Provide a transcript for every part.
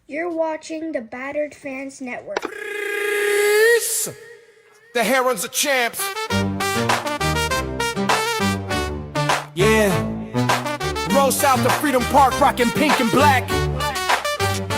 You're watching the Battered Fans Network. The Herons are champs. Yeah. Roll out to Freedom Park, rocking pink and black.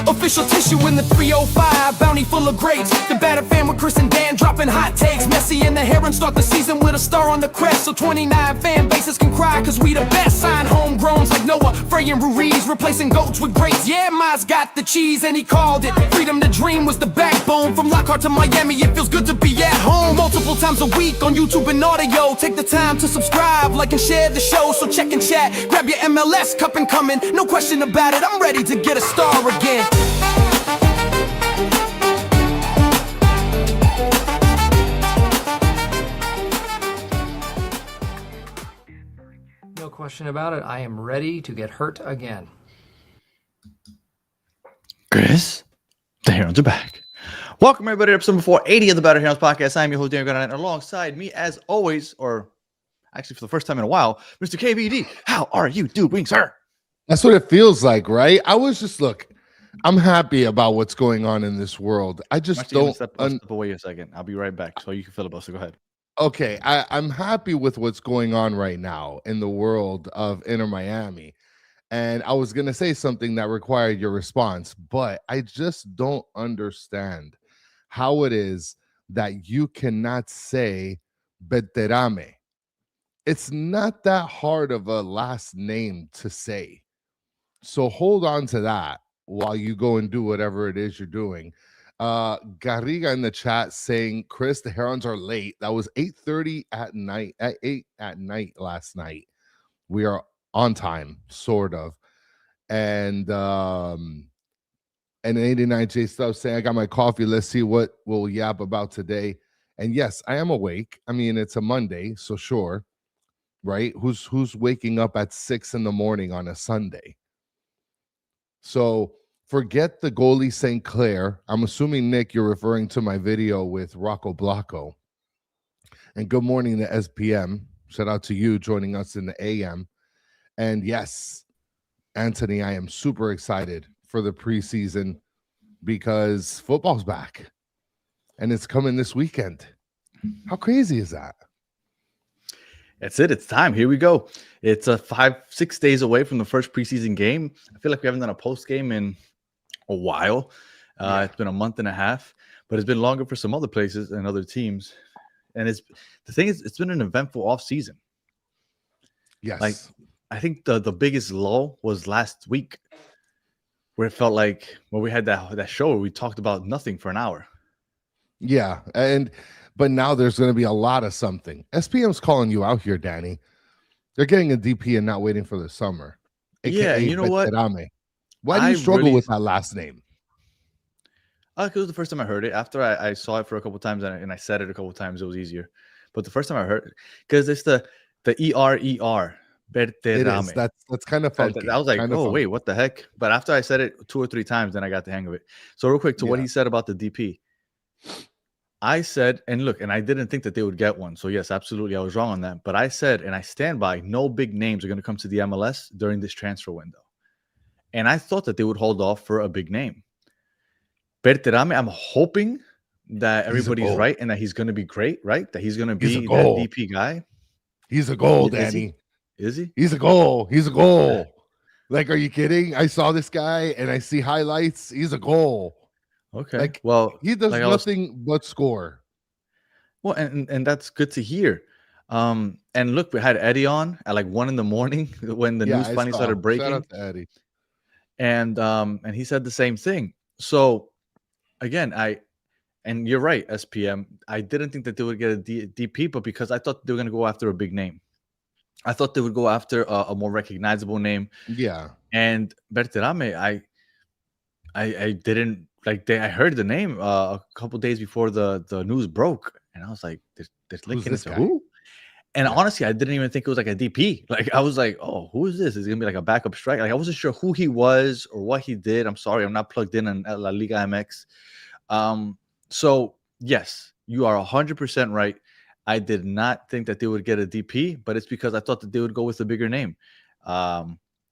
Official tissue in the 305, bounty full of greats. The Battered fan with Chris and Dan dropping hot takes. Messi and the Herons start the season with a star on the crest. So 29 fan bases can cry, cause we the best. Sign homegrowns like Noah, Frey and Ruiz, replacing goats with greats. Yeah, Miles got the cheese and he called it. Freedom to dream was the backbone. From Lockhart to Miami, it feels good to be at home. Multiple times a week on YouTube and audio. Take the time to subscribe, like and share the show. So check and chat, grab your MLS cup and coming. No question about it, I'm ready to get a star again. No question about it. I am ready to get hurt again. Chris, the Herons are back. Welcome everybody to episode 480 of the Battered Herons podcast. I'm your host, Daniel Gunn, and alongside me, as always, or actually for the first time in a while, Mr. KBD. How are you doing, sir? That's what it feels like, right? I was just, look, I'm happy about what's going on in this world. I just Actually, don't. step away a second. I'll be right back so you can filibuster. Go ahead. Okay, I'm happy with what's going on right now in the world of Inter Miami. And I was going to say something that required your response, but I just don't understand how it is that you cannot say Beterame. It's not that hard of a last name to say. So hold on to that while you go and do whatever it is you're doing. Garriga in the chat saying, Chris, the Herons are late. That was 8:30 at night, at 8 at night last night. We are on time, sort of. And 89J stuff saying, I got my coffee. Let's see what we'll yap about today. And yes, I am awake. I mean, it's a Monday, so sure. Right? Who's waking up at 6 in the morning on a Sunday? So forget the goalie St. Clair. I'm assuming, Nick, you're referring to my video with Rocco Blacco. And good morning to SPM. Shout out to you joining us in the AM. And yes, Anthony, I am super excited for the preseason because football's back and it's coming this weekend. How crazy is that? That's it. It's time. Here we go. It's 5-6 days away from the first preseason game. I feel like we haven't done a post game in a while. It's been a month and a half, but it's been longer for some other places and other teams. And it's been an eventful off season. Yes. Like I think the biggest lull was last week, where it felt like when we had that show where we talked about nothing for an hour. Yeah, but now there's going to be a lot of something. SPM's calling you out here, Danny. They're getting a DP and not waiting for the summer. Yeah, you know what? Why do you struggle with that last name? Because it was the first time I heard it. After I saw it for a couple of times and I said it a couple of times, it was easier. But the first time I heard it, because it's the ERER. Berterame. That's kind of funky. I was like, oh, wait, what the heck? But after I said it 2 or 3 times, then I got the hang of it. So real quick to what he said about the DP. I said, and look, and I didn't think that they would get one. So yes, absolutely, I was wrong on that. But I said, and I stand by, no big names are going to come to the MLS during this transfer window. And I thought that they would hold off for a big name. Berterame, I'm hoping that everybody's right and that he's going to be great, right? That he's going to be that DP guy. He's a goal, Danny. Is he? He's a goal. He's a goal. Like, are you kidding? I saw this guy and I see highlights. He's a goal. Okay. Like, well, he does nothing but score. Well, and that's good to hear. And look, we had Eddie on at like 1 a.m. when the news finally started breaking. Shout out to Eddie. And he said the same thing. So again, and you're right, SPM. I didn't think that they would get a DP, but because I thought they were going to go after a big name. I thought they would go after a more recognizable name. Yeah. And Berterame, I didn't like. I heard the name a couple days before the news broke, and I was like, "They're linking it to who?" And honestly, I didn't even think it was like a DP. Like I was like, "Oh, who is this? Is it gonna be like a backup striker?" Like I wasn't sure who he was or what he did. I'm sorry, I'm not plugged in on La Liga MX. So yes, you are 100% right. I did not think that they would get a DP, but it's because I thought that they would go with a bigger name.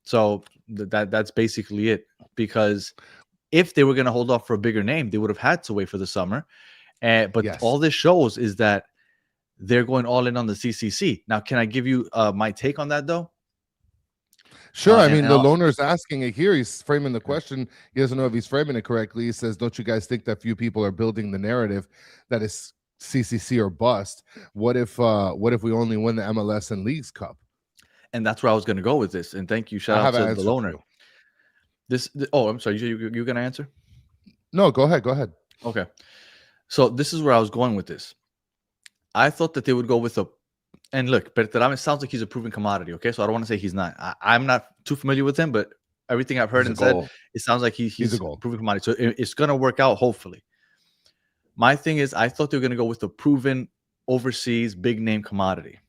So that's basically it. because if they were going to hold off for a bigger name, they would have had to wait for the summer. But Yes. all this shows is that they're going all in on the CCC. Now, can I give you my take on that, though? Sure. I and- mean, and the I'll- loaner's asking it here. He's framing the question. He doesn't know if he's framing it correctly. He says, don't you guys think that few people are building the narrative that is CCC or bust? What if we only win the MLS and Leagues Cup? And that's where I was going to go with this. And thank you. Shout out to the loaner. I'm sorry. You're going to answer? No, go ahead. Go ahead. Okay. So this is where I was going with this. I thought that they would go with and look, Berterame sounds like he's a proven commodity. Okay. So I don't want to say he's not. I'm not too familiar with him, but everything I've heard and said, it sounds like he's a proven commodity. So it's going to work out, hopefully. My thing is, I thought they were going to go with a proven overseas big name commodity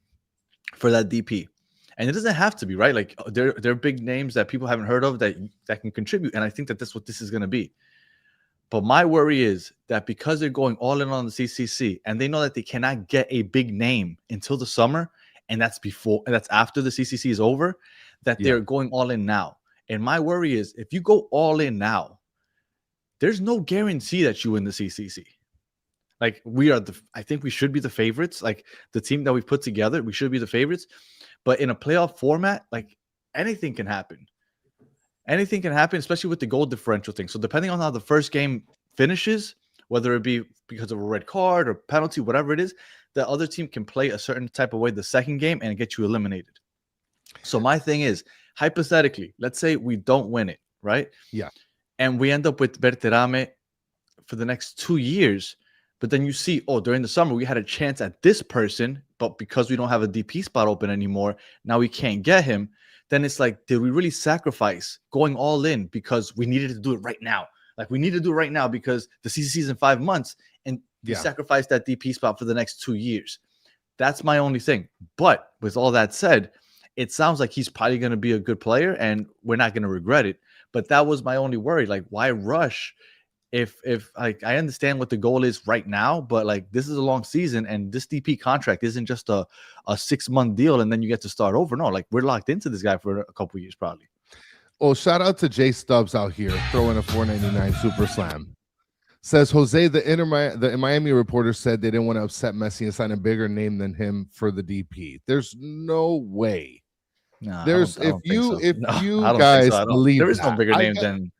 for that DP. And it doesn't have to be, right? Like they're big names that people haven't heard of that can contribute. And I think that that's what this is going to be. But my worry is that because they're going all in on the CCC and they know that they cannot get a big name until the summer, and that's after the CCC is over, that they're going all in now. And my worry is if you go all in now, there's no guarantee that you win the CCC. Like I think we should be the favorites. Like the team that we put together, we should be the favorites. But in a playoff format, like anything can happen. Anything can happen, especially with the goal differential thing. So depending on how the first game finishes, whether it be because of a red card or penalty, whatever it is, the other team can play a certain type of way the second game and get you eliminated. So my thing is, hypothetically, let's say we don't win it, right? Yeah. And we end up with Berterame for the next 2 years. But then you see, during the summer, we had a chance at this person, but because we don't have a DP spot open anymore, now we can't get him. Then it's like, did we really sacrifice going all in because we needed to do it right now? Like we need to do it right now because the CCC is in 5 months and you sacrifice that DP spot for the next 2 years. That's my only thing. But with all that said, it sounds like he's probably going to be a good player and we're not going to regret it. But that was my only worry. Like, why rush? If like I understand what the goal is right now, but like this is a long season and this DP contract isn't just a 6-month deal and then you get to start over. No, like we're locked into this guy for a couple of years probably. Well, shout out to Jay Stubbs out here throwing a $4.99 super slam. Says Jose, the Miami reporter said they didn't want to upset Messi and sign a bigger name than him for the DP. There's no way. No, if you guys believe there is no bigger name than.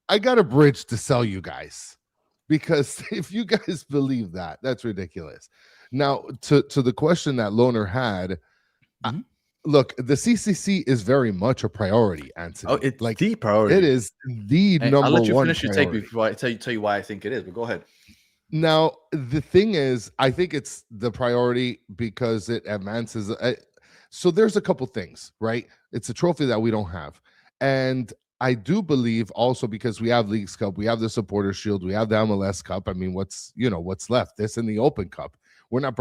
I got a bridge to sell you guys because if you guys believe that, that's ridiculous. Now, to the question that Loner had, look, the CCC is very much a priority, Anthony. Oh, it's like the priority. It is the number one. I'll let you finish your take before I tell you why I think it is. But go ahead. Now, the thing is, I think it's the priority because it advances. So there's a couple things, right? It's a trophy that we don't have, and I do believe also because we have Leagues Cup, we have the Supporter Shield, we have the MLS Cup. I mean, what's left? This and the Open Cup. We're not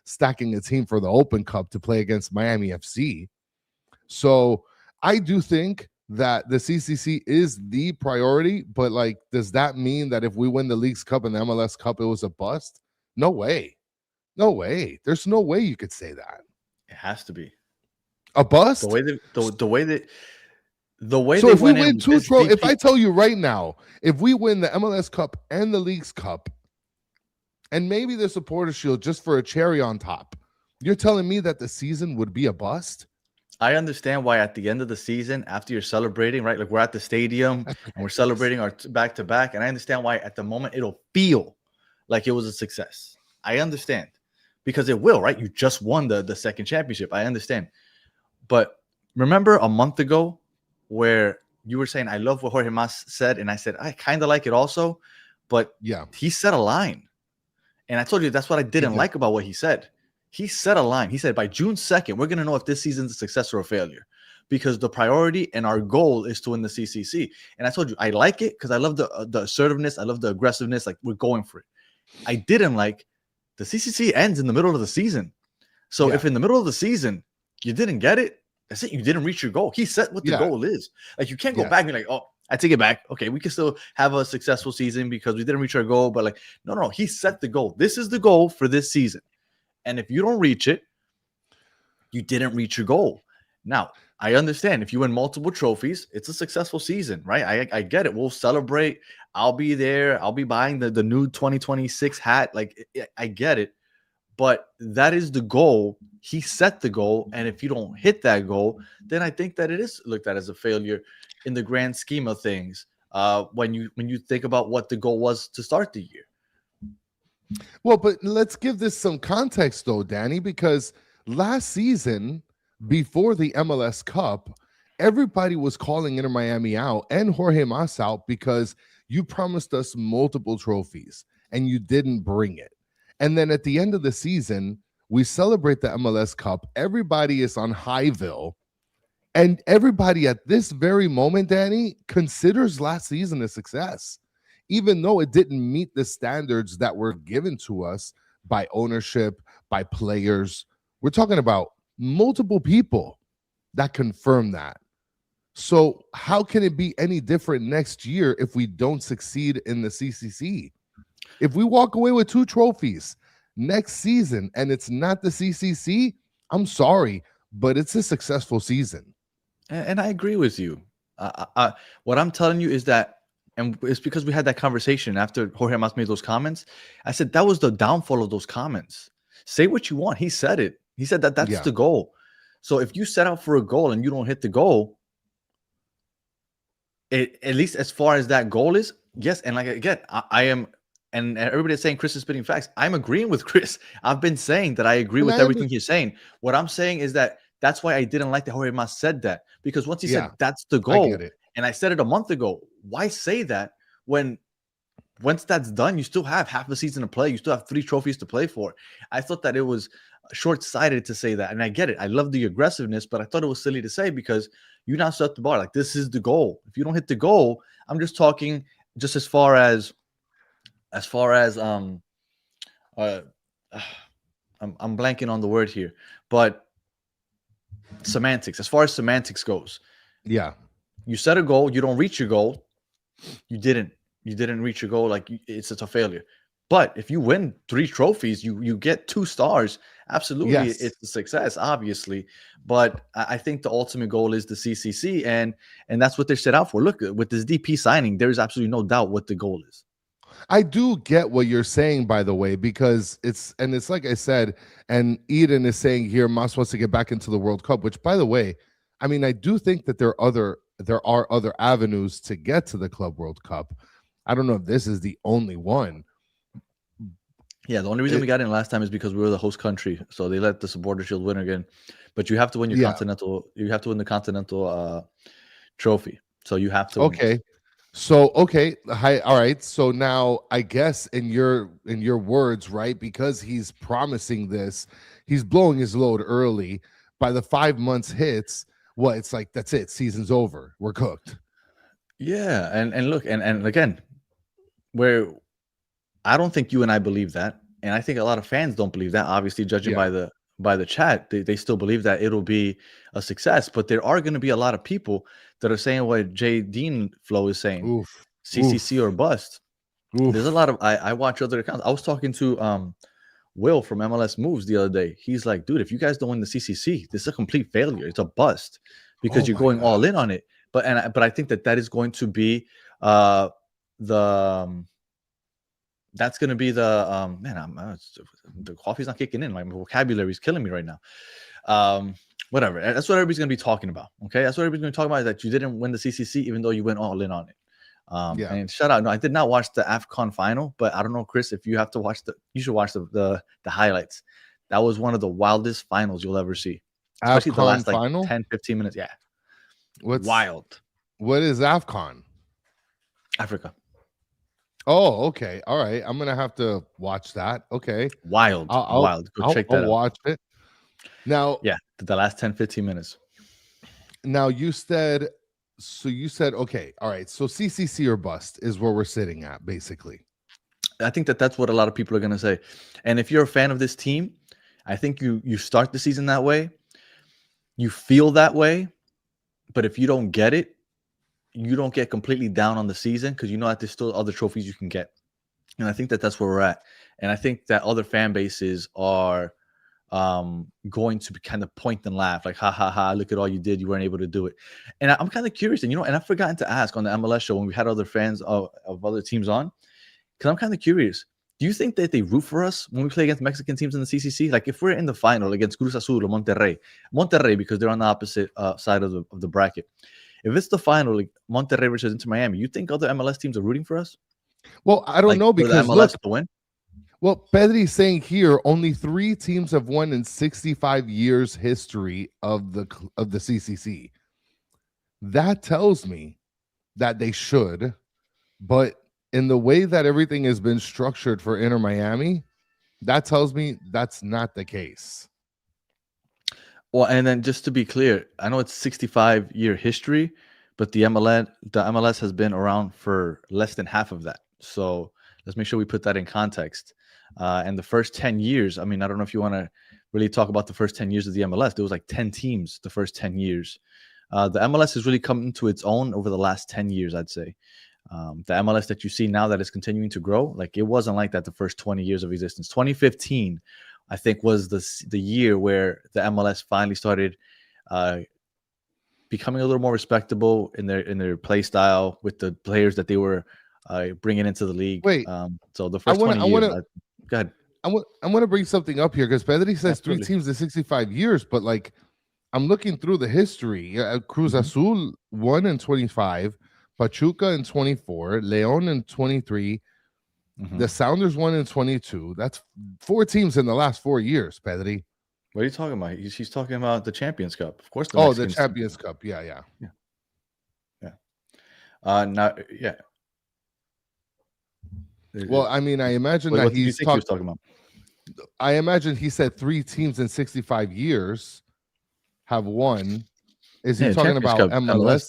stacking a team for the Open Cup to play against Miami FC. So I do think that the CCC is the priority, but like, does that mean that if we win the Leagues Cup and the MLS Cup, it was a bust? No way. No way. There's no way you could say that. It has to be a bust. The way so they if we win two if I tell you right now, if we win the MLS Cup and the Leagues Cup and maybe the Supporter Shield just for a cherry on top, you're telling me that the season would be a bust? I understand why at the end of the season, after you're celebrating, right? Like we're at the stadium and we're celebrating our back-to-back, and I understand why at the moment it'll feel like it was a success. I understand because it will, right? You just won the second championship. I understand. But remember a month ago where you were saying, I love what Jorge Mas said. And I said, I kind of like it also, but he set a line. And I told you, that's what I didn't like about what he said. He set a line. He said, by June 2nd, we're going to know if this season's a success or a failure because the priority and our goal is to win the CCC. And I told you, I like it because I love the assertiveness. I love the aggressiveness. Like we're going for it. I didn't like the CCC ends in the middle of the season. So if in the middle of the season, you didn't get it, that's it. You didn't reach your goal. He set what the goal is. Like you can't go back and be like, oh, I take it back. Okay, we can still have a successful season because we didn't reach our goal. But like, no, he set the goal. This is the goal for this season. And if you don't reach it, you didn't reach your goal. Now, I understand if you win multiple trophies, it's a successful season, right? I get it. We'll celebrate. I'll be there. I'll be buying the new 2026 hat. Like, I get it. But that is the goal. He set the goal. And if you don't hit that goal, then I think that it is looked at as a failure in the grand scheme of things. When you think about what the goal was to start the year. Well, but let's give this some context though, Danny, because last season, before the MLS Cup, everybody was calling Inter Miami out and Jorge Mas out because you promised us multiple trophies and you didn't bring it. And then at the end of the season, we celebrate the MLS Cup. Everybody is on Highville. And everybody at this very moment, Danny, considers last season a success, even though it didn't meet the standards that were given to us by ownership, by players. We're talking about multiple people that confirm that. So how can it be any different next year if we don't succeed in the CCC? If we walk away with 2 trophies next season and it's not the CCC, I'm sorry, but it's a successful season. And I agree with you. What I'm telling you is that, and it's because we had that conversation after Jorge Mas made those comments. I said that was the downfall of those comments. Say what you want. He said it. He said that's the goal. So if you set out for a goal and you don't hit the goal, at least as far as that goal is, yes. And like again, I am, and everybody's saying Chris is spitting facts. I'm agreeing with Chris. I've been saying that I agree with everything he's saying. What I'm saying is that that's why I didn't like that Jorge Mas said that, because once he said that's the goal, and I said it a month ago, why say that when once that's done, you still have half the season to play. You still have 3 trophies to play for. I thought that it was short-sighted to say that, and I get it. I love the aggressiveness, but I thought it was silly to say because you now set the bar. Like, this is the goal. If you don't hit the goal, I'm just talking just as far as I'm blanking on the word here, but semantics. As far as semantics goes, you set a goal, you don't reach your goal, you didn't reach your goal, like it's a failure. But if you win 3 trophies, you get 2 stars, absolutely, it's a success, obviously. But I think the ultimate goal is the CCC, and that's what they're set out for. Look, with this DP signing, there's absolutely no doubt what the goal is. I do get what you're saying, by the way, because it's like I said, and Eden is saying here, Mas wants to get back into the World Cup, which, by the way, I mean, I do think that there are other avenues to get to the Club World Cup. I don't know if this is the only one. Yeah, the only reason we got in last time is because we were the host country, so they let the supporter shield win again. But you have to win your continental. You have to win the continental trophy. So you have to. Okay. So hi, all right. So now I guess in your words, right? Because he's promising this, he's blowing his load early. By the 5 months hits, well, it's like that's it. Season's over. We're cooked. Yeah, and look, and again, where I don't think you and I believe that, and I think a lot of fans don't believe that. Obviously, judging by the chat, they still believe that it'll be a success. But there are going to be a lot of people that are saying what Jay Dean Flo is saying, CCC or bust. There's a lot of I watch other accounts. I was talking to Will from MLS Moves the other day. He's like, dude, if you guys don't win the CCC, this is a complete failure. It's a bust because you're going all in on it. But I think that is going to be that's going to be the the coffee's not kicking in. My vocabulary is killing me right now. Whatever. That's what everybody's going to be talking about. Okay, that's what everybody's going to talk about, is that you didn't win the CCC even though you went all in on it. And shout out. No, I did not watch the AFCON final, but I don't know, Chris, if you have to watch you should watch the highlights. That was one of the wildest finals you'll ever see. Especially AFCON the last final? 10, 15 minutes. Yeah. What's wild? What is AFCON? Africa. Oh, okay. All right. I'm gonna have to watch that. Okay. Wild. Wild. Go check that out. I'll watch it. Now, yeah, the last 10, 15 minutes. Now you said okay, all right. So CCC or bust is where we're sitting at, basically. I think that's what a lot of people are gonna say. And if you're a fan of this team, I think you start the season that way, you feel that way, but if you don't get it, you don't get completely down on the season because you know that there's still other trophies you can get. And I think that's where we're at. And I think that other fan bases are going to be kind of point and laugh, like, ha ha ha, look at all you did, you weren't able to do it. And I'm kind of curious, and and I've forgotten to ask on the MLS show when we had other fans of other teams on, because I'm kind of curious. Do you think that they root for us when we play against Mexican teams in the CCC? Like if we're in the final against Cruz Azul or Monterrey, because they're on the opposite side of the bracket. If it's the final, like Monterrey versus Inter Miami, you think other MLS teams are rooting for us? Well, I don't know, for the because MLS look, to win. well, Pedri's saying here only 3 teams have won in 65 years history of the CCC. That tells me that they should, but in the way that everything has been structured for Inter Miami, that tells me that's not the case. Well, and then just to be clear, I know it's 65-year history, but the MLS has been around for less than half of that. So let's make sure we put that in context. And the first 10 years, I mean, I don't know if you want to really talk about the first 10 years of the MLS. There was like 10 teams the first 10 years. The MLS has really come into its own over the last 10 years, I'd say. The MLS that you see now that is continuing to grow, like it wasn't like that the first 20 years of existence. 2015, I think, was the year where the MLS finally started becoming a little more respectable in their play style with the players that they were bringing into the league. Wait, so the first 20 years. Go ahead. I want to bring something up here because Pedri says Absolutely. 3 teams in 65 years, but like I'm looking through the history. Cruz Azul won in 25. Pachuca in 24, León in 23, the Sounders won in 22. That's 4 teams in the last 4 years, Pedri. What are you talking about? He's talking about the Champions Cup, of course. The Champions Cup. Yeah. Yeah. Well, I mean, I imagine what that do you think he was talking about? I imagine he said 3 teams in 65 years have won. Is he talking about MLS?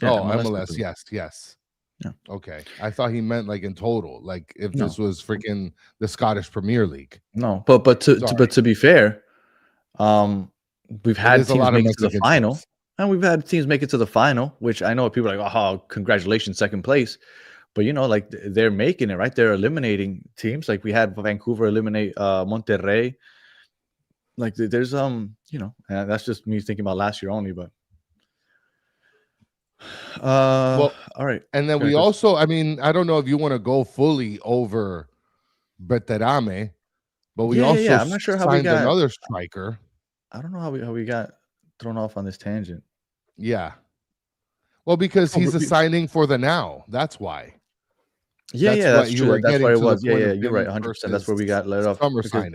Yeah, MLS. Yes. Yeah. Okay. I thought he meant like in total, like if this was freaking the Scottish Premier League. No, but to be fair, we've had teams make it to the final, and we've had teams make it to the final, which I know people are like, oh, congratulations, second place. But like they're making it, right? They're eliminating teams. Like we had Vancouver eliminate Monterrey. Like there's that's just me thinking about last year only, but. Well, all right. And then we also, I mean, I don't know if you want to go fully over Battered, but we I'm not sure how we got another striker. I don't know how we got thrown off on this tangent. Yeah. Well, because he's a signing for the now. That's why. That's true. That's why it was. Yeah, you're right. 100%. That's where we got let off. Summer signing.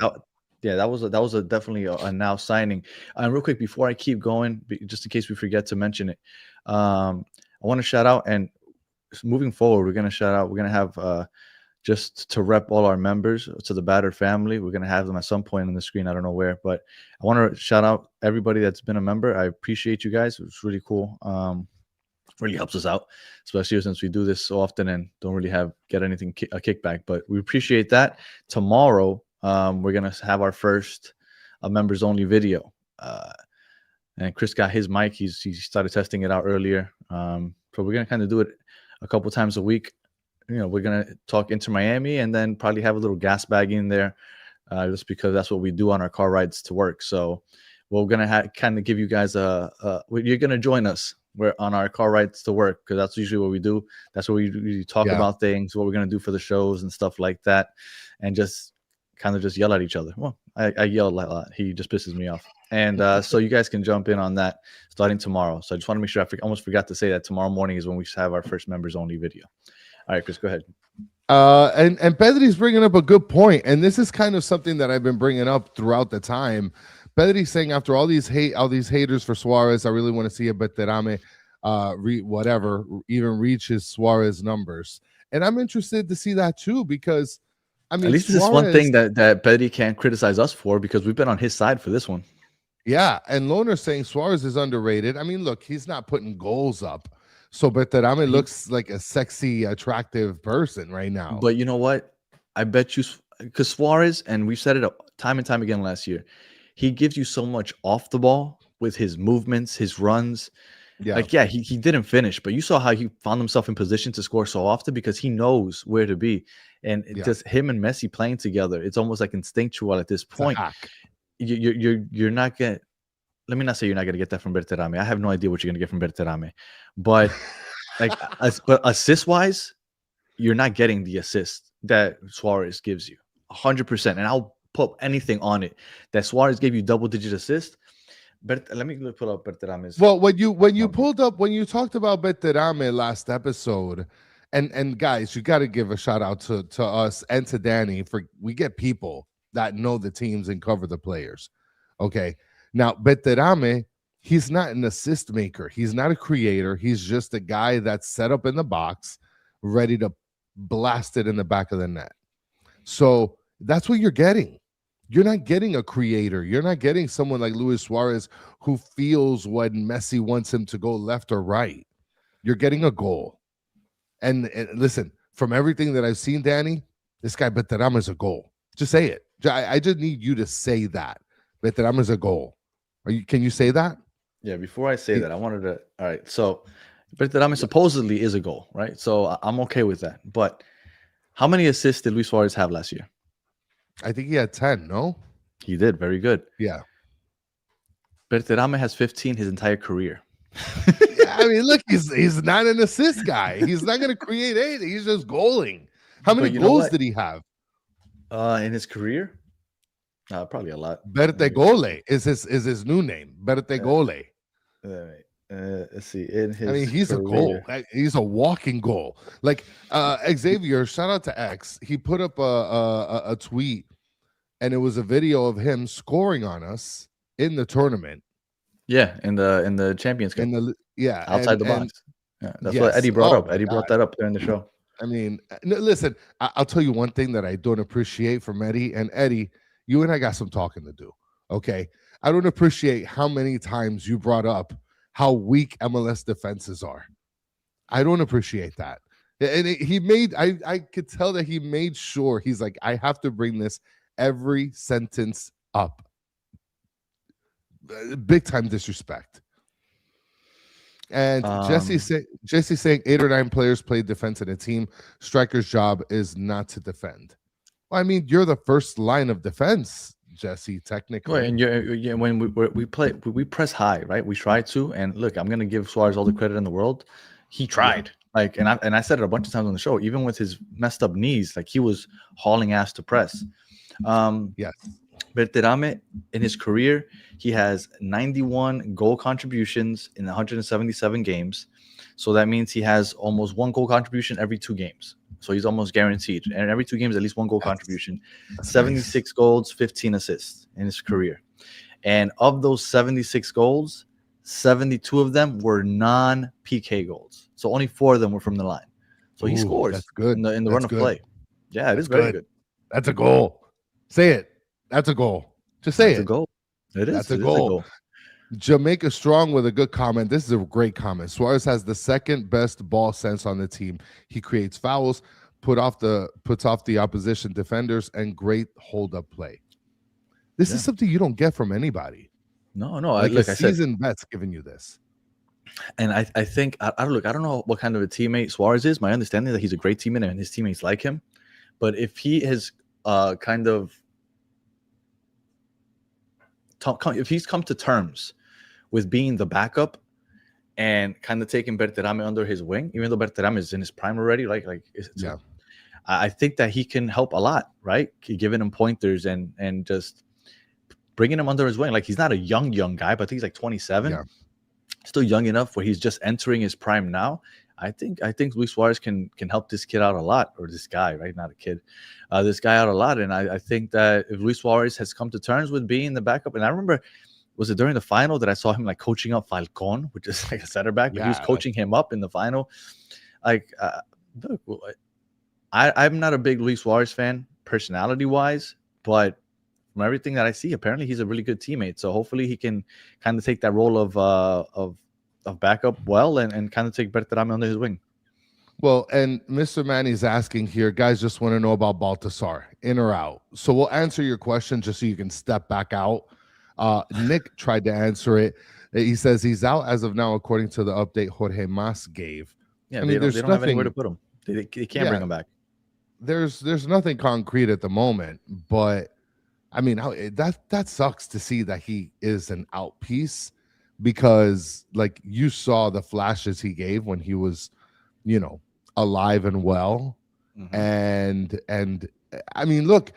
That was definitely a now signing. And real quick, before I keep going, just in case we forget to mention it, I want to shout out, and moving forward, we're going to have just to rep all our members to the Battered family. We're going to have them at some point on the screen. I don't know where, but I want to shout out everybody that's been a member. I appreciate you guys. It's really cool. Really helps us out, especially since we do this so often and don't really get anything a kickback, but we appreciate that. Tomorrow, we're going to have our first members only video. And Chris got his mic. He started testing it out earlier. So we're going to kind of do it a couple times a week. We're going to talk Inter Miami and then probably have a little gas bag in there just because that's what we do on our car rides to work. So we're going to kind of give you guys you're going to join us. We're on our car rides to work because that's usually what we do. That's where we usually talk about things, what we're going to do for the shows and stuff like that. And just kind of just yell at each other. Well, I yell a lot. He just pisses me off. And so you guys can jump in on that starting tomorrow. So I just want to make sure I almost forgot to say that tomorrow morning is when we have our first members only video. All right, Chris, go ahead. And Pedri's bringing up a good point, and this is kind of something that I've been bringing up throughout the time. Pedri's saying after all these haters for Suárez, I really want to see a Batterame even reach his Suárez numbers, and I'm interested to see that too because I mean, at least this is one thing that Pedri can't criticize us for because we've been on his side for this one. Yeah, and Loner's saying Suárez is underrated. I mean, look, he's not putting goals up. So Batterame looks like a sexy, attractive person right now. But you know what? I bet you, because Suárez, and we've said it time and time again last year, he gives you so much off the ball with his movements, his runs. Yeah. He didn't finish, but you saw how he found himself in position to score so often because he knows where to be. And just him and Messi playing together, it's almost like instinctual at this point. you're not gonna. Let me not say you're not gonna get that from Berterame. I have no idea what you're gonna get from Berterame, but but assist wise, you're not getting the assist that Suárez gives you 100%. And I'll put anything on it that Suárez gave you double-digit assist. But let me pull up Berterame's. Well, when you talked about Berterame last episode, and guys, you got to give a shout out to us and to Danny for we get people that know the teams and cover the players. Okay, now Berterame, he's not an assist maker. He's not a creator. He's just a guy that's set up in the box, ready to blast it in the back of the net. So that's what you're getting. You're not getting a creator. You're not getting someone like Luis Suárez who feels when Messi wants him to go left or right. You're getting a goal. And listen, from everything that I've seen, Danny, this guy Berterame is a goal. Just say it. I just need you to say that. Berterame is a goal. Can you say that? Yeah, before I say that, I wanted to. All right, so Berterame supposedly is a goal, right? So I'm okay with that. But how many assists did Luis Suárez have last year? I think he had 10, no? He did. Very good. Yeah. Berterame has 15 his entire career. Yeah, I mean, look, he's not an assist guy. He's not going to create anything. He's just goaling. How many goals did he have? In his career? Probably a lot. Bertegole is his new name. Bertegole. Let's see. In his, I mean, he's career. a goal. He's a walking goal. Like Xavier, shout out to X. He put up a tweet, and it was a video of him scoring on us in the tournament. Yeah, in the Champions Cup. Outside the box. Yeah, that's what Eddie brought up. Eddie brought that up during the show. I mean, listen, I'll tell you one thing that I don't appreciate from Eddie. And Eddie, you and I got some talking to do. Okay, I don't appreciate how many times you brought up how weak MLS defenses are. I don't appreciate that. And I could tell that he made sure he's like, I have to bring this every sentence up. Big time disrespect. And Jesse saying 8 or 9 players played defense in a team. Striker's job is not to defend. Well, I mean, you're the first line of defense, Jesse, technically. Well, and when we press high, right? We try to, and look, I'm gonna give Suárez all the credit in the world. He tried, and I said it a bunch of times on the show. Even with his messed up knees, like he was hauling ass to press. Yes. Berterame, in his career, he has 91 goal contributions in 177 games. So that means he has almost 1 goal contribution every 2 games. So he's almost guaranteed. And every 2 games, at least 1 goal contribution. 76 goals, 15 assists in his career. And of those 76 goals, 72 of them were non-PK goals. So only 4 of them were from the line. So he scores that's good. in the run of play. Yeah, it is very good. That's a goal. Say it. That's a goal. Just say That's a goal. It is. That's a goal. Jamaica Strong with a good comment. This is a great comment. Suárez has the second best ball sense on the team. He creates fouls, puts off the opposition defenders, and great hold-up play. This is something you don't get from anybody. No. Like a seasoned vet's giving you this. And I think I don't know what kind of a teammate Suárez is. My understanding is that he's a great teammate and his teammates like him. But if he has if he's come to terms with being the backup and kind of taking Berterame under his wing, even though Berterame is in his prime already, I think that he can help a lot, right? Giving him pointers and just bringing him under his wing. Like, he's not a young guy, but I think he's like 27. Yeah. Still young enough where he's just entering his prime now. I think Luis Suárez can help this kid out a lot, or this guy, right? Not a kid. This guy out a lot. And I think that if Luis Suárez has come to terms with being the backup, and I remember, was it during the final that I saw him like coaching up Falcón, which is like a center back, but he was coaching him up in the final. Like, look, I'm not a big Luis Suárez fan personality-wise, but from everything that I see, apparently he's a really good teammate. So hopefully he can kind of take that role of backup well and kind of take Berterame under his wing. Well, and Mr. Manny's asking here, guys just want to know about Baltasar, in or out. So we'll answer your question just so you can step back out. Nick tried to answer it. He says he's out as of now, according to the update Jorge Mas gave. Yeah, I mean, they don't have anywhere to put him. They can't bring him back. There's nothing concrete at the moment, but I mean, that sucks to see that he is an out piece, because like you saw the flashes he gave when he was, alive and well. And I mean, look,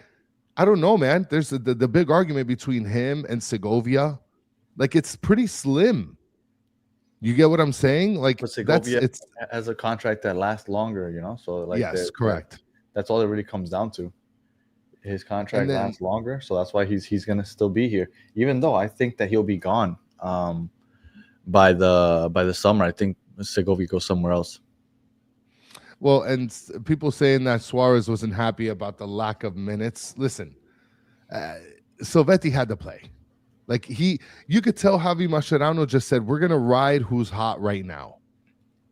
I don't know, man. There's the big argument between him and Segovia. Like, it's pretty slim. You get what I'm saying? Like, But Segovia has a contract that lasts longer, So like, yes, correct. That's all it really comes down to. His contract lasts longer, so that's why he's gonna still be here. Even though I think that he'll be gone by the summer. I think Segovia goes somewhere else. Well, and people saying that Suárez wasn't happy about the lack of minutes. Listen, Silvetti had to play. Like, you could tell Javi Mascherano just said, we're gonna ride who's hot right now.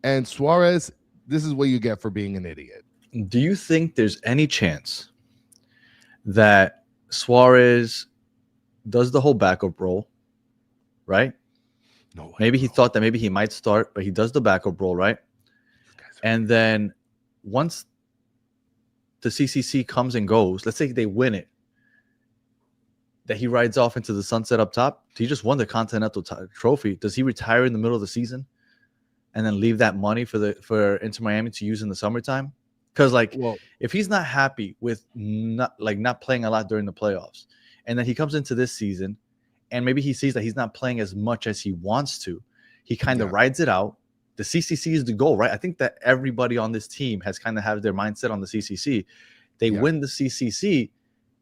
And Suárez, this is what you get for being an idiot. Do you think there's any chance that Suárez does the whole backup role, right? No way, maybe he thought that maybe he might start, but he does the backup role, right? And then once the CCC comes and goes, let's say they win it, that he rides off into the sunset up top. He just won the Continental Trophy. Does he retire in the middle of the season and then leave that money for Inter Miami to use in the summertime? Because if he's not happy with not playing a lot during the playoffs, and then he comes into this season and maybe he sees that he's not playing as much as he wants to, he kind of rides it out. The CCC is the goal, right? I think that everybody on this team has kind of have their mindset on the CCC. They win the CCC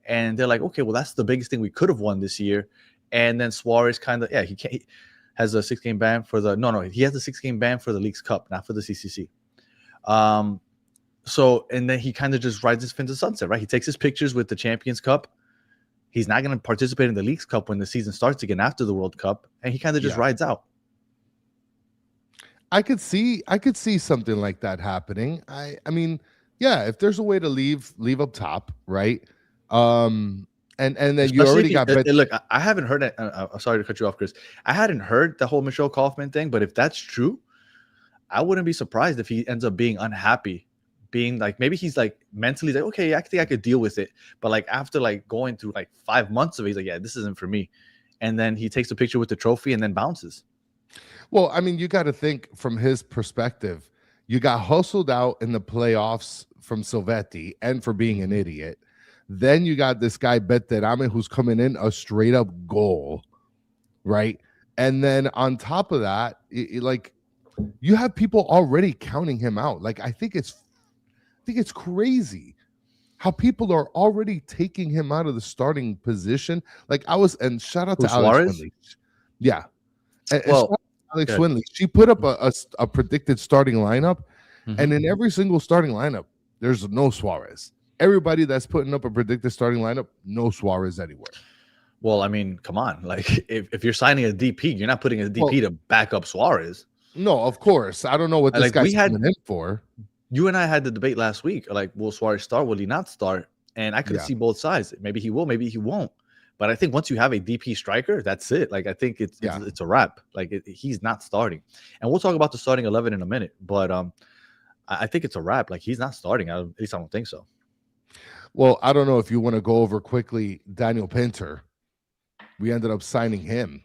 and they're like, okay, well, that's the biggest thing we could have won this year. And then Suárez he has a 6-game ban for he has a 6-game ban for the League's Cup, not for the CCC. So, and then he kind of just rides his fin to sunset, right? He takes his pictures with the Champions Cup. He's not going to participate in the League's Cup when the season starts again after the World Cup, and he kind of just rides out. I could see something like that happening. I mean, yeah, if there's a way to leave up top, right? And then especially you already got. Look, I haven't heard it. I'm sorry to cut you off, Chris. I hadn't heard the whole Michelle Kaufman thing, but if that's true, I wouldn't be surprised if he ends up being unhappy. Being like, maybe he's like mentally like, okay, I think I could deal with it, but like after like going through like 5 months of it, he's like, yeah, this isn't for me. And then he takes a picture with the trophy and then bounces. Well, I mean, you got to think from his perspective. You got hustled out in the playoffs from Silvetti and for being an idiot. Then you got this guy Battered who's coming in a straight up goal, right? And then on top of that, like, you have people already counting him out. Like, I think it's crazy how people are already taking him out of the starting position. Like, and shout out to Alex Swinley. Yeah. Alex Swinley. She put up a predicted starting lineup, and in every single starting lineup, there's no Suárez. Everybody that's putting up a predicted starting lineup, no Suárez anywhere. Well, I mean, come on. Like, if you're signing a DP, you're not putting a DP to back up Suárez. No, of course. I don't know what this guy's coming in for. You and I had the debate last week. Like, will Suárez start? Will he not start? And I could see both sides. Maybe he will. Maybe he won't. But I think once you have a DP striker, that's it. Like, I think it's a wrap. Like, he's not starting. And we'll talk about the starting 11 in a minute. But I think it's a wrap. Like, he's not starting. At least I don't think so. Well, I don't know if you want to go over quickly Daniel Pinter. We ended up signing him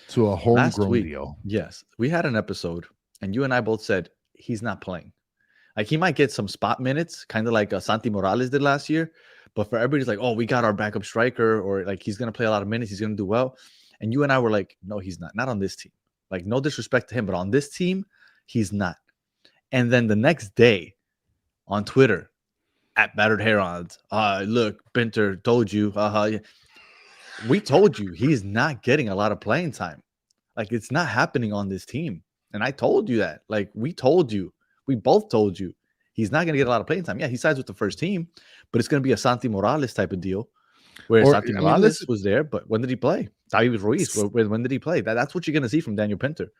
to a homegrown deal. Yes. We had an episode, and you and I both said he's not playing. Like, he might get some spot minutes, kind of like Santi Morales did last year. But for everybody's like, oh, we got our backup striker, or like he's going to play a lot of minutes. He's going to do well. And you and I were like, no, he's not. Not on this team. Like, no disrespect to him, but on this team, he's not. And then the next day on Twitter, at Battered Herons, look, Pinter told you. We told you he's not getting a lot of playing time. Like, it's not happening on this team. And I told you that. Like, we told you. We both told you he's not going to get a lot lot of playing time. Yeah, he signs with the first team, but it's going to be a Santi Morales type of deal where Santi Morales was there, but when did he play? David Ruiz, when did he play? That's what you're going to see from Daniel Pinter.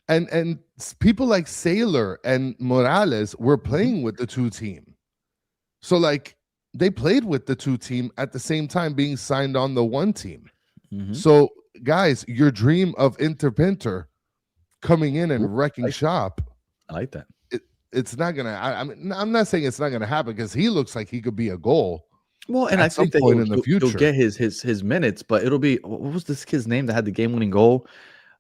And people like Saylor and Morales were playing with the two team. So, like, they played with the two team at the same time being signed on the one team. So, guys, your dream of Inter Pinter coming in and wrecking shop. I like that. It's not gonna. I mean, I'm not saying it's not gonna happen because he looks like he could be a goal. Well, and I at some think that point in the he'll future. get his minutes, but it'll be what was this kid's name that had the game-winning goal,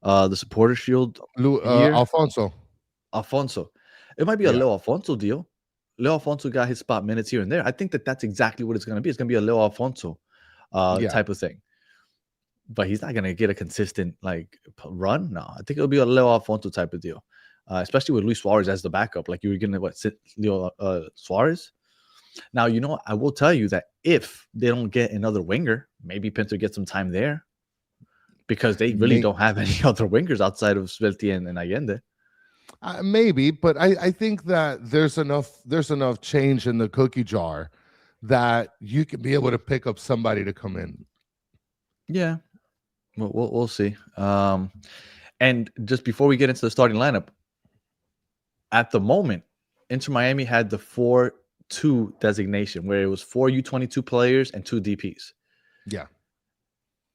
the supporter shield year? Alfonso. Alfonso. It might be a Yeah. Leo Alfonso deal. Leo Alfonso got his spot minutes here and there. I think that that's exactly what it's going to be. It's going to be a Leo Alfonso Yeah. type of thing. But he's not going to get a consistent run. No, I think it'll be a Leo Alfonso type of deal, especially with Luis Suárez as the backup. Like you were going to sit Leo Suárez. Now, I will tell you that if they don't get another winger, maybe Pinto gets some time there because they really don't have any other wingers outside of Svelti and Allende. Maybe, but I think that there's enough change in the cookie jar that you can be able to pick up somebody to come in. Yeah, we'll see. And just before we get into the starting lineup, at the moment, Inter Miami had the 4-2 designation where it was 4 U22 players and 2 DPs. Yeah.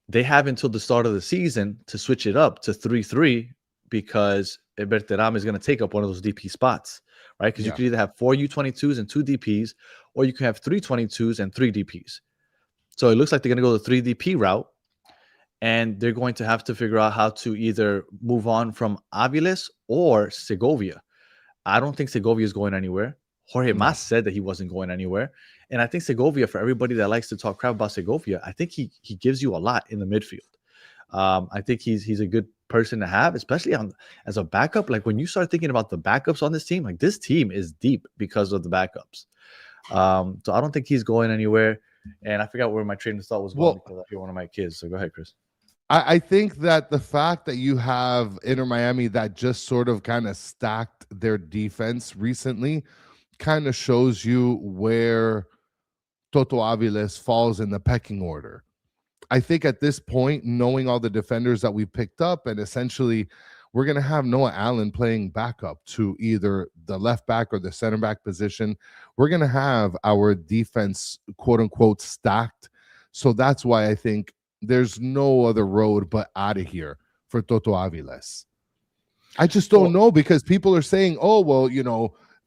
They have until the start of the season to switch it up to 3-3 because Berterame is going to take up one of those DP spots, right? Because you could either have 4 U22s and 2 DPs, or you can have 3 22s and 3 DPs. So it looks like they're going to go the 3 DP route, and they're going to have to figure out how to either move on from Aviles or Segovia. I don't think Segovia is going anywhere. Jorge Mas said that he wasn't going anywhere. And I think Segovia, for everybody that likes to talk crap about Segovia, I think he gives you a lot in the midfield. I think he's a good person to have, especially as a backup. Like when you start thinking about the backups on this team, like this team is deep because of the backups. So I don't think he's going anywhere. And I forgot where my train of thought was going because I hear one of my kids. So go ahead, Chris. I think that the fact that you have Inter Miami that just sort of kind of stacked their defense recently kind of shows you where Toto Aviles falls in the pecking order. I think at this point, knowing all the defenders that we picked up, and essentially we're going to have Noah Allen playing backup to either the left back or the center back position. We're going to have our defense, quote unquote, stacked. So that's why I think there's no other road but out of here for Toto Aviles. I just don't know, because people are saying, oh, well,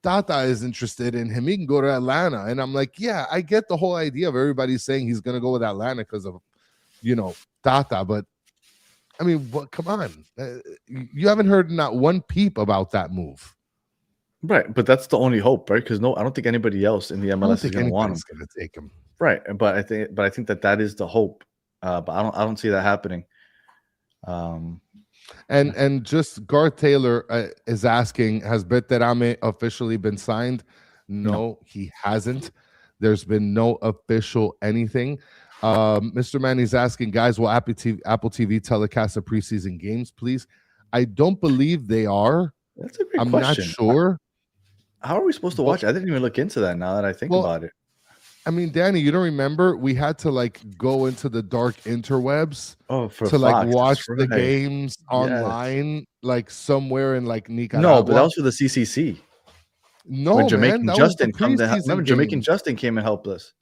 Tata is interested in him. He can go to Atlanta. And I'm like, yeah, I get the whole idea of everybody saying he's going to go with Atlanta because of, Tata. But, I mean, come on. You haven't heard not one peep about that move. Right, but that's the only hope, right? Because I don't think anybody else in the MLS is going to want him. Going to take him. Right, but I think that is the hope. But I don't see that happening. And just Garth Taylor is asking, has Berterame officially been signed? No, he hasn't. There's been no official anything. Mr. Manny's asking, guys, will Apple TV telecast the preseason games, please? I don't believe they are. That's a great I'm question. not sure. How are we supposed to watch it? I didn't even look into that now that I think about it. I mean, Danny, you don't remember? We had to go into the dark interwebs to Fox, watch the games online, somewhere in Nicaragua. No, but that was for the CCC. No, when Jamaican man, Justin remember Jamaican Justin came and helped us.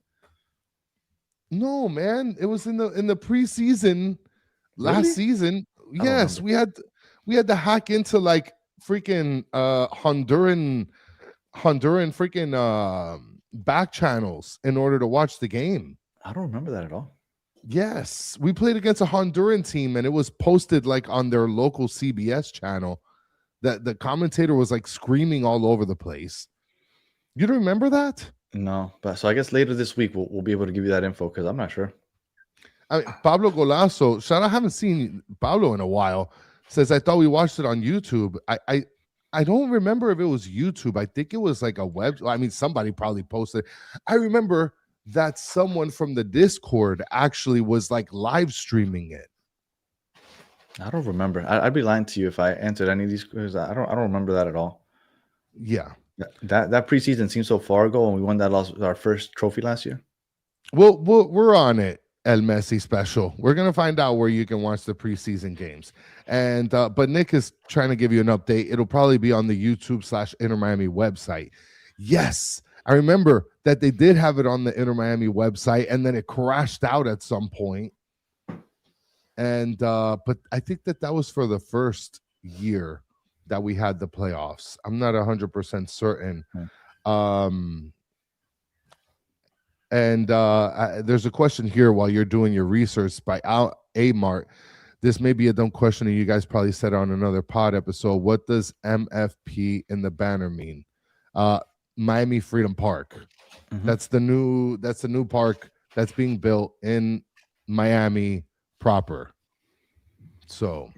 No, man, it was in the preseason last season. Yes, we had to hack into freaking Honduran freaking back channels in order to watch the game. I don't remember that at all. Yes, we played against a Honduran team, and it was posted on their local CBS channel. That the commentator was screaming all over the place. You don't remember that? No, but so I guess later this week we'll be able to give you that info because I'm not sure. Pablo Golazo, shout out, I haven't seen Pablo in a while. Says, I thought we watched it on YouTube. I don't remember if it was YouTube. I think it was a web. I mean, somebody probably posted. I remember that someone from the Discord actually was live streaming it. I don't remember. I'd be lying to you if I answered any of these because I don't remember that at all. Yeah. That preseason seems so far ago, and we won our first trophy last year. Well, we're on it, El Messi special. We're gonna find out where you can watch the preseason games, and but Nick is trying to give you an update. It'll probably be on the YouTube/Inter Miami website. Yes, I remember that they did have it on the Inter Miami website, and then it crashed out at some point. And but I think that was for the first year that we had the playoffs. I'm not 100% certain. And there's a question here while you're doing your research by A Mart. This may be a dumb question, and you guys probably said on another pod episode. What does MFP in the banner mean? Miami Freedom Park. Mhm. That's the new park that's being built in Miami proper. So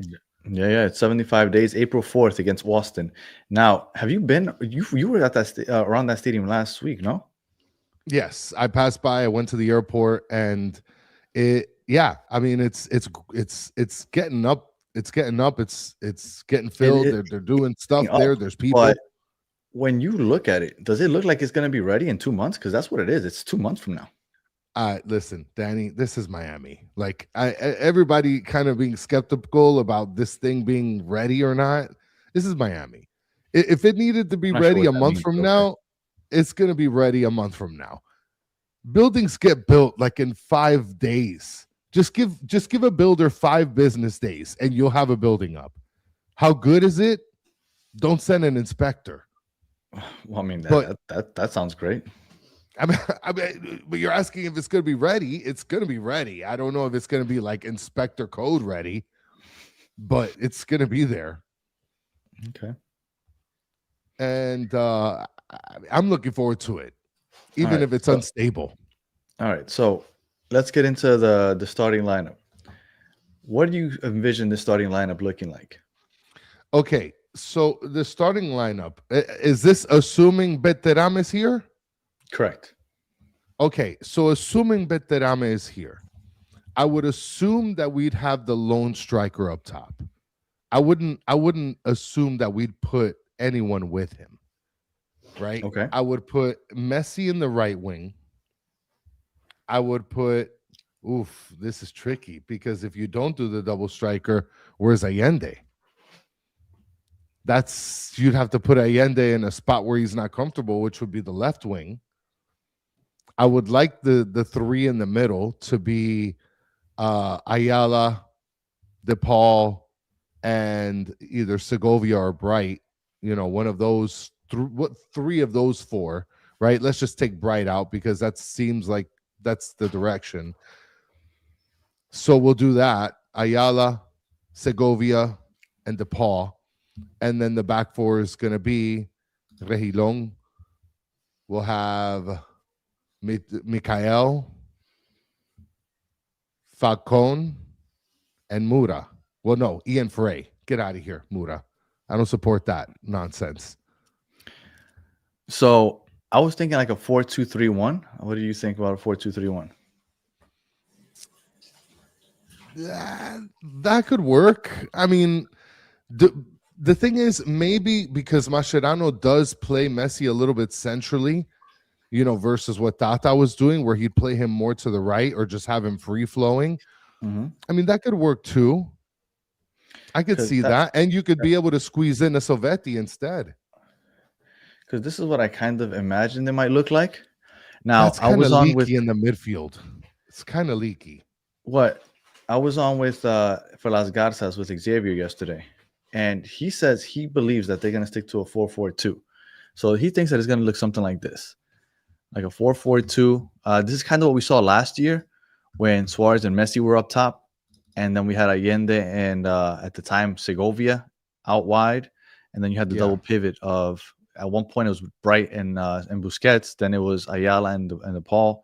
Yeah. It's 75 days, April 4th against Boston. Now, have you been? You were at that around that stadium last week, no? yes, I passed by. I went to the airport, and it. Yeah, I mean, it's getting up. It's getting up. It's getting filled. They're doing stuff there. There's people. But when you look at it, does it look like it's going to be ready in 2 months? Because that's what it is. It's 2 months from now. Listen, Danny, this is Miami. Like everybody kind of being skeptical about this thing being ready or not. This is Miami. If it needed to be ready a month from now, it's going to be ready a month from now. Buildings get built like in 5 days. Just give a builder 5 business days and you'll have a building up. How good is it? Don't send an inspector. Well, I mean, that sounds great. I mean, but you're asking if it's going to be ready. It's going to be ready. I don't know if it's going to be like inspector code ready, but it's going to be there. Okay. And I'm looking forward to it, even if it's unstable. All right. So let's get into the starting lineup. What do you envision the starting lineup looking like? Okay. So the starting lineup, is this assuming Beterame is here? Correct. Okay, so assuming Beterame is here, I would assume that we'd have the lone striker up top. I wouldn't assume that we'd put anyone with him, right? Okay. I would put Messi in the right wing. I would put, this is tricky because if you don't do the double striker, where's Allende? You'd have to put Allende in a spot where he's not comfortable, which would be the left wing. I would like the 3 in the middle to be Ayala, DePaul, and either Segovia or Bright. You know, one of those. What 3 of those 4? Right. Let's just take Bright out because that seems like that's the direction. So we'll do that. Ayala, Segovia, and DePaul, and then the back 4 is going to be Regilon. We'll have Mikael, Falcon, and Mura. Well, no, Ian Frey. Get out of here, Mura. I don't support that nonsense. So I was thinking like a 4-2-3-1. What do you think about a 4-2-3-1? That could work. I mean, the thing is, maybe because Mascherano does play Messi a little bit centrally, you know, versus what Tata was doing, where he'd play him more to the right or just have him free flowing. Mm-hmm. I mean, that could work too. I could see that. And you could be able to squeeze in a Sovetti instead. Because this is what I kind of imagined it might look like. Now, That's I was on with in the midfield. It's kind of leaky. What? I was on with for Las Garzas with Xavier yesterday. And he says he believes that they're going to stick to a 4-4-2. So he thinks that it's going to look something like this. Like a 4-4-2. This is kind of what we saw last year when Suárez and Messi were up top. And then we had Allende and at the time Segovia out wide. And then you had the double pivot of, at one point it was Bright and Busquets. Then it was Ayala and DePaul.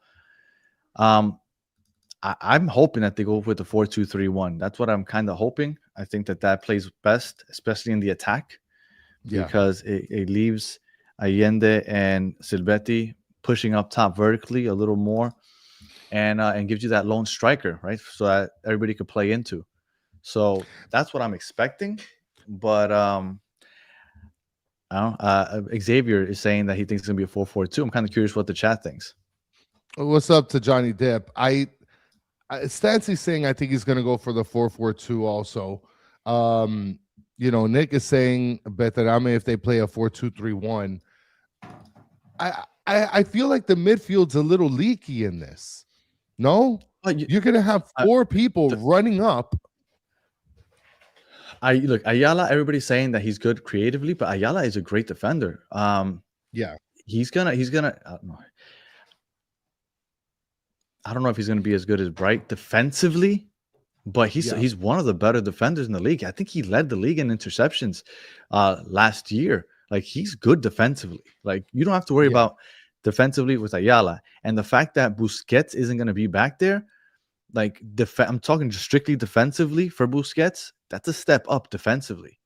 I'm hoping that they go with the 4-2-3-1. That's what I'm kind of hoping. I think that plays best, especially in the attack, because it leaves Allende and Silvetti pushing up top vertically a little more, and gives you that lone striker, right? So that everybody could play into. So that's what I'm expecting. But Xavier is saying that he thinks it's gonna be a 4-4-2. I'm kind of curious what the chat thinks. What's up to Johnny Depp? Stancy's saying I think he's going to go for the 4-4-2 also. You know, Nick is saying Beterame if they play a 4-2-3-1. I feel like the midfield's a little leaky in this. No? You're going to have 4 people running up. Look, Ayala, everybody's saying that he's good creatively, but Ayala is a great defender. Yeah. He's gonna I don't know. I don't know if he's going to be as good as Bright defensively, but he's one of the better defenders in the league. I think he led the league in interceptions last year. Like, he's good defensively. Like, you don't have to worry about defensively with Ayala. And the fact that Busquets isn't going to be back there, like, I'm talking just strictly defensively for Busquets, that's a step up defensively,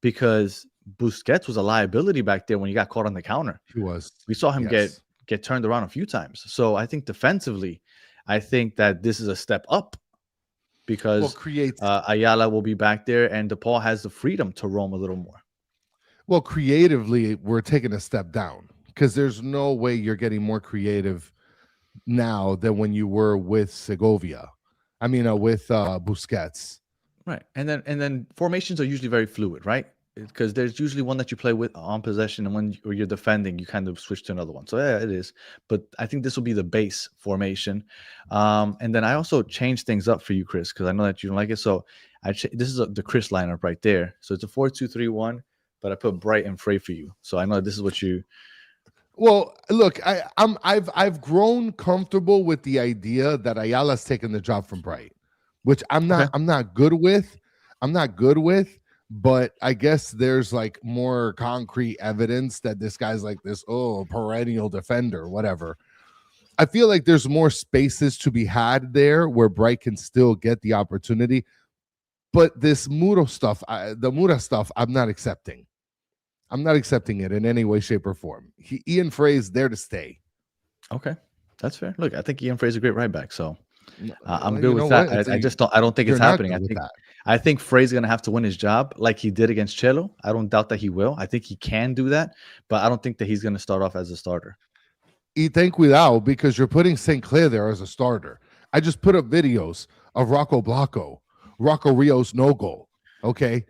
because Busquets was a liability back there when he got caught on the counter. He was. We saw him get turned around a few times. So I think defensively, I think that this is a step up, because Ayala will be back there and DePaul has the freedom to roam a little more. Well, creatively, we're taking a step down, because there's no way you're getting more creative now than when you were with Segovia. I mean, with Busquets. Right. And then formations are usually very fluid, right? Because there's usually one that you play with on possession, and when you're defending, you kind of switch to another one. So yeah, it is. But I think this will be the base formation. And then I also changed things up for you, Chris, because I know that you don't like it. So this is the Chris lineup right there. So it's a 4-2-3-1, but I put Bright and Frey for you. So I know this is what you. Well, look, I've grown comfortable with the idea that Ayala's taken the job from Bright, which I'm not good with. But I guess there's like more concrete evidence that this guy's like this perennial defender, whatever. I feel like there's more spaces to be had there where Bright can still get the opportunity. But this Muro stuff, the Mura stuff, I'm not accepting. I'm not accepting it in any way, shape, or form. Ian Frey is there to stay. Okay, that's fair. Look, I think Ian Frey is a great right back, so I'm good with that. I don't think it's happening. I think Frey's going to have to win his job like he did against Chelo. I don't doubt that he will. I think he can do that, but I don't think that he's going to start off as a starter. Y ten cuidado, because you're putting St. Clair there as a starter. I just put up videos of Rocco Blanco, Rocco Rios no goal. Okay,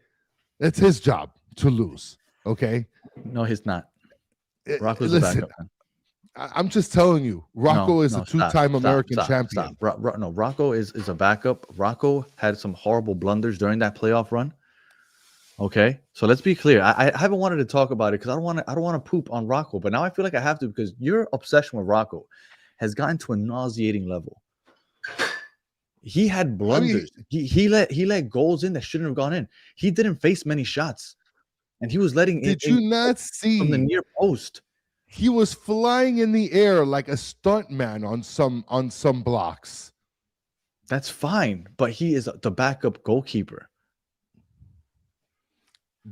it's his job to lose. Okay, no, he's not. Rocco's a backup. I'm just telling you, Rocco is a two-time American champion. No, Rocco is a backup. Rocco had some horrible blunders during that playoff run. Okay, so let's be clear. I haven't wanted to talk about it because I don't want to poop on Rocco, but now I feel like I have to, because your obsession with Rocco has gotten to a nauseating level. He had blunders. He let goals in that shouldn't have gone in. He didn't face many shots, and he was letting. Did you not see from the near post? He was flying in the air like a stunt man on some blocks. That's fine, but he is the backup goalkeeper.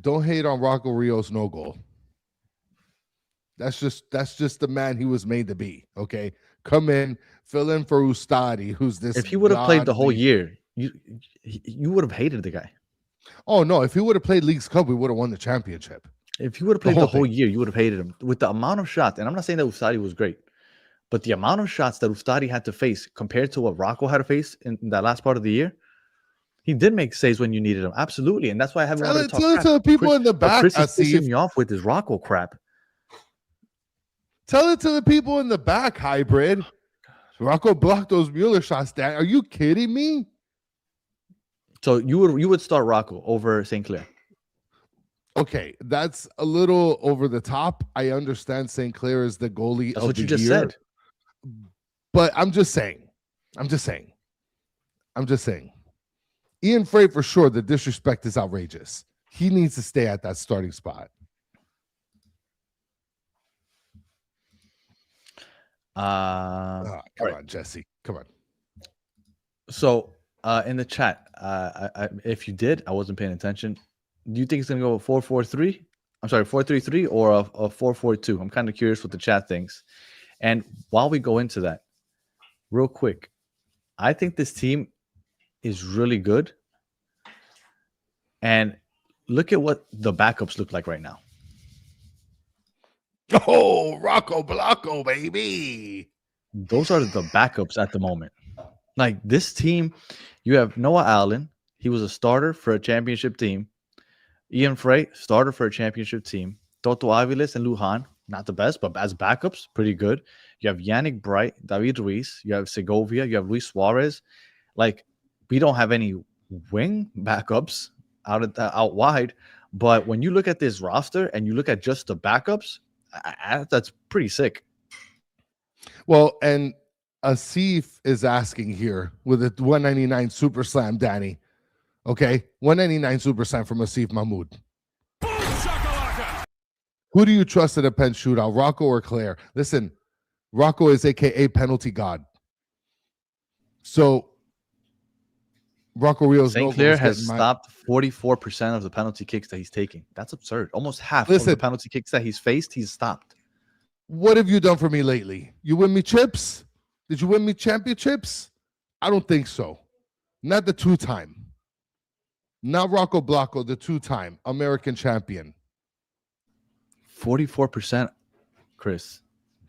Don't hate on Rocco Rios no goal. That's just the man he was made to be. Okay, come in, fill in for Ustadi, who's this. If he would have played the whole year, you would have hated the guy. Oh no! If he would have played Leagues Cup, we would have won the championship. If he would have played the whole year, you would have hated him. With the amount of shots, and I'm not saying that Ustadi was great, but the amount of shots that Ustadi had to face compared to what Rocco had to face in that last part of the year, he did make saves when you needed him. Absolutely. And that's why I haven't wanted to talk crap. Tell the people in the back. Chris is pissing me off with his Rocco crap. Tell it to the people in the back, hybrid. Rocco blocked those Mueller shots down. Are you kidding me? So you would start Rocco over St. Clair. Okay, that's a little over the top. I understand St. Clair is the goalie that's of what the you just year, said. But I'm just saying. Ian Frey, for sure, the disrespect is outrageous. He needs to stay at that starting spot. Come on, Jesse. Come on. So in the chat, if you did, I wasn't paying attention. Do you think it's going to go 4-4-3? I'm sorry, 4-3-3 or a 4-4-2? I'm kind of curious what the chat thinks. And while we go into that, real quick, I think this team is really good. And look at what the backups look like right now. Oh, Rocco Blanco, baby. Those are the backups at the moment. Like, this team, you have Noah Allen. He was a starter for a championship team. Ian Frey, starter for a championship team. Toto Aviles and Lujan, not the best, but as backups, pretty good. You have Yannick Bright, David Ruiz. You have Segovia. You have Luis Suárez. Like, we don't have any wing backups out wide. But when you look at this roster and you look at just the backups, that's pretty sick. Well, and Asif is asking here with a 199 Super Slam, Danny. Okay, 199 Super Slam from Asif Mahmoud. Who do you trust in a pen shootout, Rocco or Claire? Listen, Rocco is AKA penalty god. So Rocco Rios St. Clair has stopped 44% of the penalty kicks that he's taking. That's absurd. Almost half of the penalty kicks that he's faced, he's stopped. What have you done for me lately? You win me chips? Did you win me championships? I don't think so. Not the two-time. Not Rocco Blocco, the two-time American champion. 44%, Chris.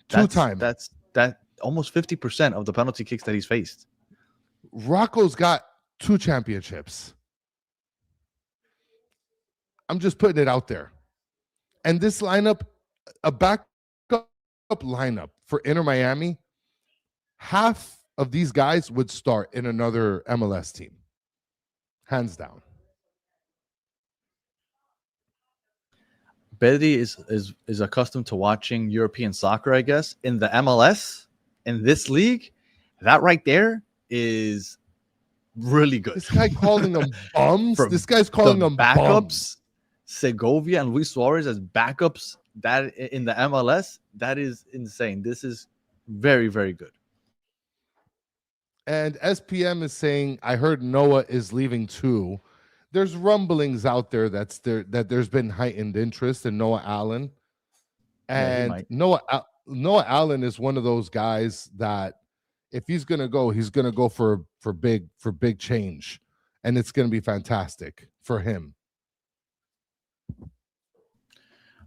Two-time. That's almost 50% of the penalty kicks that he's faced. Rocco's got 2 championships. I'm just putting it out there. And this lineup, a backup lineup for Inter Miami, half of these guys would start in another MLS team. Hands down. Betty is accustomed to watching European soccer, I guess. In the MLS, in this league, that right there is really good. This guy calling them bums. This guy's calling them backups. Bums. Segovia and Luis Suarez as backups. That in the MLS, that is insane. This is very, very good. And SPM is saying, I heard Noah is leaving too. There's rumblings out there that there's been heightened interest in Noah Allen. And Noah Allen is one of those guys that if he's gonna go, he's gonna go for big change. And it's gonna be fantastic for him.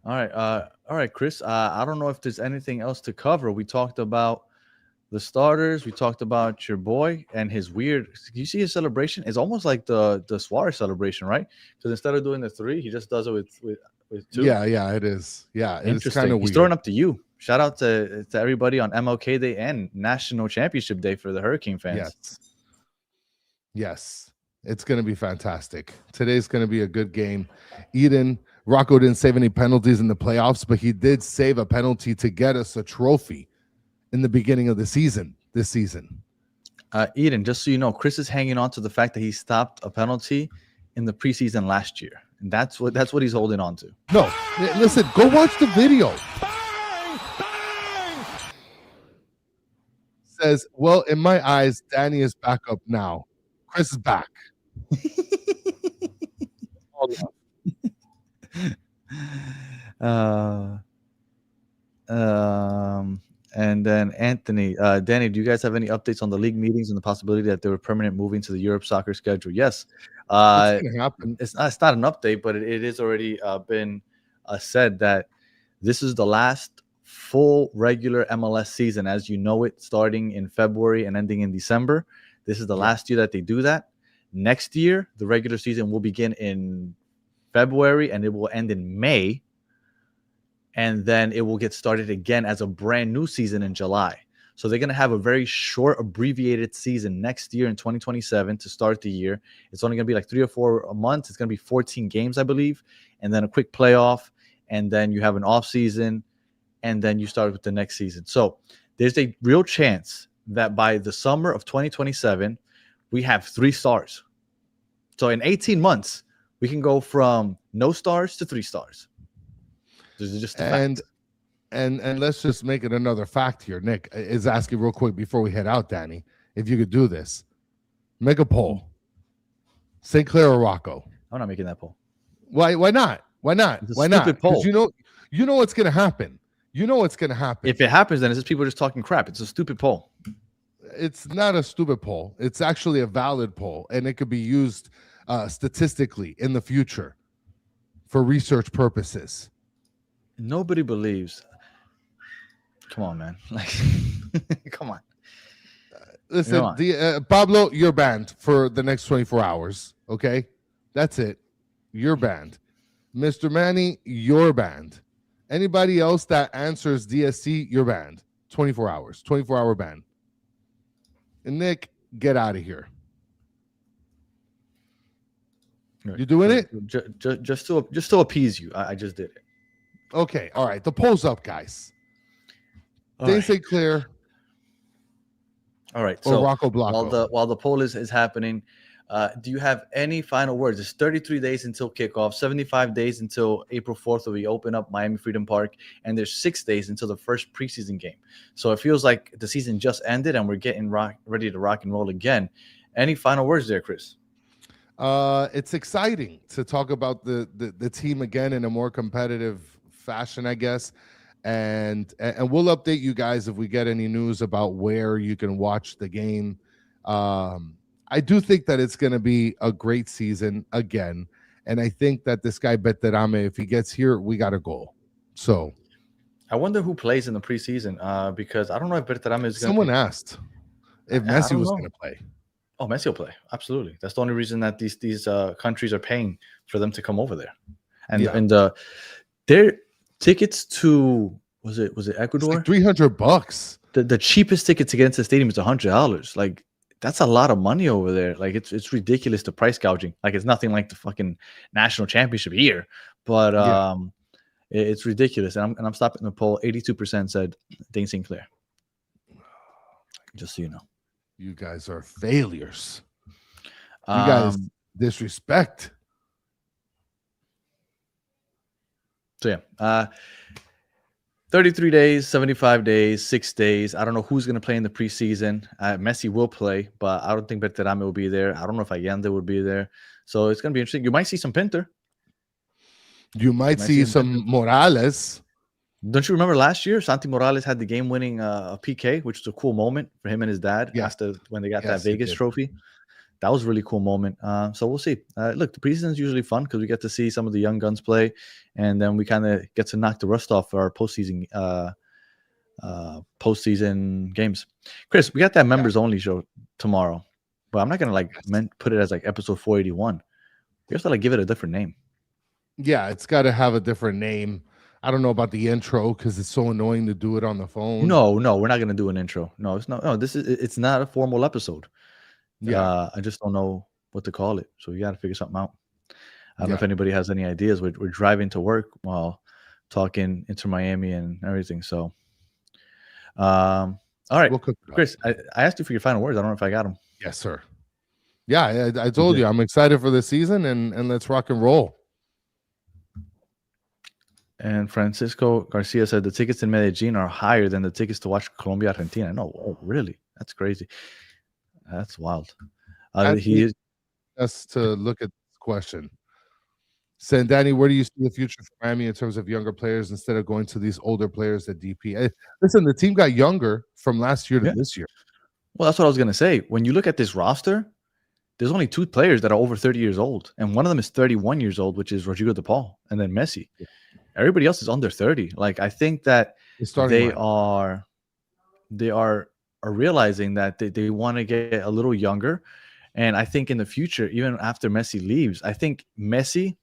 All right, Chris. I don't know if there's anything else to cover. We talked about the starters. We talked about your boy and his weird. You see his celebration? It's almost like the Suárez celebration, right? Because instead of doing the 3, he just does it with 2. Yeah, it is. Yeah, it's kind of weird. He's throwing up to you. Shout out to everybody on MLK Day and National Championship Day for the Hurricane fans. Yes. It's going to be fantastic. Today's going to be a good game. Rocco didn't save any penalties in the playoffs, but he did save a penalty to get us a trophy in the beginning of the season, this season. Eden, just so you know, Chris is hanging on to the fact that he stopped a penalty in the preseason last year. And that's what he's holding on to. No, listen, go watch the video. Says, well, in my eyes, Danny is back up now. Chris is back. And then Anthony, Danny, do you guys have any updates on the league meetings and the possibility that they were permanent moving to the Europe soccer schedule? Yes. It's gonna happen. It's not an update, but it is already been said that this is the last full regular MLS season as you know it, starting in February and ending in December. This is the last year that they do that. Next year, the regular season will begin in February and it will end in May. And then it will get started again as a brand new season in July. So they're going to have a very short, abbreviated season next year in 2027 to start the year. It's only going to be like 3 or 4 months. It's going to be 14 games, I believe, and then a quick playoff, and then you have an off season, and then you start with the next season. So there's a real chance that by the summer of 2027, we have 3 stars. So in 18 months, we can go from no stars to 3 stars. This is just a fact. And let's just make it another fact here. Nick is asking real quick before we head out, Danny, if you could do this. Make a poll. St. Clair or Rocco? I'm not making that poll. Why not? Why not? It's a Why stupid not? poll. You know what's gonna happen. You know what's gonna happen. If it happens, then it's just people just talking crap. It's a stupid poll. It's not a stupid poll. It's actually a valid poll, and it could be used statistically in the future for research purposes. Nobody believes. Come on, man. Like, come on. Listen, Pablo, you're banned for the next 24 hours. Okay, that's it. You're banned. Mr. Manny, you're banned. Anybody else that answers DSC, you're banned. 24 hours. 24-hour ban. And Nick, get out of here. Right. You doing it? Just to appease you. I just did it. Okay, all right. The poll's up, guys. Dane St. Clair All right. or So Rocco while Blanco. the poll is happening, do you have any final words? It's 33 days until kickoff, 75 days until April 4th when we open up Miami Freedom Park, and there's 6 days until the first preseason game. So it feels like the season just ended and we're getting ready to rock and roll again. Any final words there, Chris? It's exciting to talk about the team again in a more competitive fashion, I guess. And we'll update you guys if we get any news about where you can watch the game. I do think that it's going to be a great season again. And I think that this guy, Beterame, if he gets here, we got a goal. So I wonder who plays in the preseason because I don't know if Berterame is going to. Someone asked if Messi was going to play. Oh, Messi will play. Absolutely. That's the only reason that these countries are paying for them to come over there. And their tickets to was it Ecuador? It's like $300. The cheapest ticket to get into the stadium is $100. Like that's a lot of money over there. Like it's ridiculous, the price gouging. Like it's nothing like the fucking national championship here, but it's ridiculous. And I'm stopping the poll. 82% said Dane Sinclair. Just so you know, you guys are failures. You guys disrespect. So yeah, 33 days, 75 days, 6 days. I don't know who's going to play in the preseason. Messi will play, but I don't think Berterame will be there. I don't know if Allende will be there. So it's going to be interesting. You might see some Pinter. You might see some Morales. Don't you remember last year? Santi Morales had the game-winning PK, which was a cool moment for him and his dad when they got that Vegas trophy. That was a really cool moment. So we'll see. Look, the preseason is usually fun because we get to see some of the young guns play, and then we kind of get to knock the rust off our postseason games. Chris, we got that members-only show tomorrow, but I'm not gonna put it as like episode 481. We have to give it a different name. Yeah, it's got to have a different name. I don't know about the intro because it's so annoying to do it on the phone. No, we're not gonna do an intro. No, it's not. No, it's not a formal episode. Yeah, I just don't know what to call it. So you got to figure something out. I don't know if anybody has any ideas. We're driving to work while talking Inter Miami and everything. So, all right, Chris, I asked you for your final words. I don't know if I got them. Yes, sir. Yeah, I told you I'm excited for this season, and let's rock and roll. And Francisco Garcia said the tickets in Medellin are higher than the tickets to watch Colombia Argentina. No, oh, really? That's crazy. That's wild. He is us to look at this question. Saying, Danny, where do you see the future for Miami in terms of younger players instead of going to these older players at DP? Listen, the team got younger from last year to this year. Well, that's what I was going to say. When you look at this roster, there's only 2 players that are over 30 years old, and one of them is 31 years old, which is Rodrigo de Paul, and then Messi. Yeah. Everybody else is under 30. Like I think that they are realizing that they want to get a little younger, and I think in the future, even after Messi leaves, I think Messi